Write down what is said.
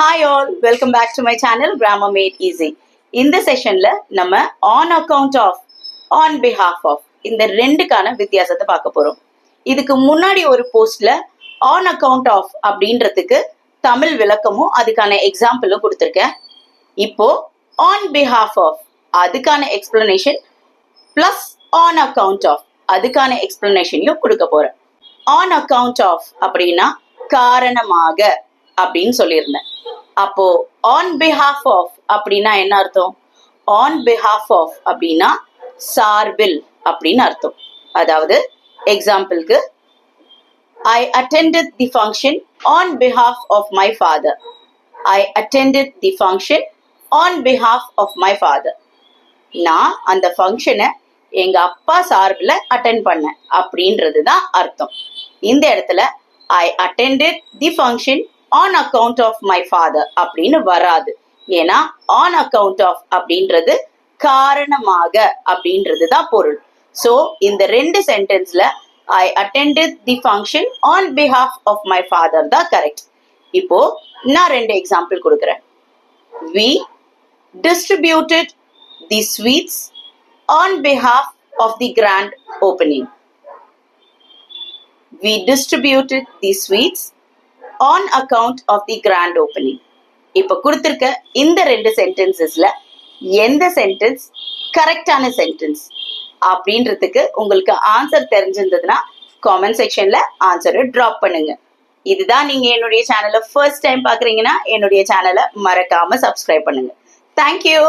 Hi all, welcome back to my channel Grammar Made Easy. இந்த செஷன்ல நம்ம on account of, on behalf of இந்த ரெண்டுக்கான வித்தியாசத்தை பார்க்க போறோம். இதுக்கு முன்னாடி ஒரு போஸ்ட்ல on account of அப்படின்றதுக்கு தமிழ் விளக்கமும் அதுக்கான எக்ஸாம்பிளும் கொடுத்துருக்கேன். இப்போ on behalf of அதுக்கான explanation plus on account of அதுக்கான எக்ஸ்பிளனேஷனையும் கொடுக்க போறேன். on account of அப்படின்னா காரணமாக அப்படின்னு சொல்லியிருந்தேன். அப்போ on behalf of அப்படின்னா என்ன அர்த்தம்? on behalf of அப்படின்னா சார்பில் அப்படின்னு அர்த்தம். அதாவது எக்ஸாம்பிளுக்கு I attended the function on behalf of my father. I attended the function on behalf of my father. நான் அந்த ஃபங்க்ஷனை எங்க அப்பா சார்பில் அட்டென்ட் பண்ணேன் அப்படின்றது தான் அர்த்தம். இந்த இடத்துல I attended the function on account of my father அப்படின்னு வராது. ஏன்னா on account of அப்படின்றது காரணமாக அப்படின்றது தான் பொருள். ஸோ இந்த ரெண்டு சென்டென்ஸ்ல I attended the function on behalf of my father தான் கரெக்ட். இப்போ நான் ரெண்டு எக்ஸாம்பிள் கொடுக்குறேன். We distributed the sweets on behalf of the grand opening. We distributed the sweets on account of the grand opening. இப்ப கொடுத்திருக்க இந்த ரெண்டு சென்டென்சஸ்ல எந்த சென்டென்ஸ் கரெக்டான சென்டென்ஸ் அப்படின்றதுக்கு உங்களுக்கு ஆன்சர் தெரிஞ்சிருந்ததுன்னா காமெண்ட் செக்ஷன்ல ஆன்சரை டிராப் பண்ணுங்க. இதுதான் நீங்க என்னுடைய சேனலை ஃபர்ஸ்ட் டைம் பாக்குறீங்கன்னா என்னுடைய சேனலை மறக்காம சப்ஸ்கிரைப் பண்ணுங்க. தேங்க்யூ.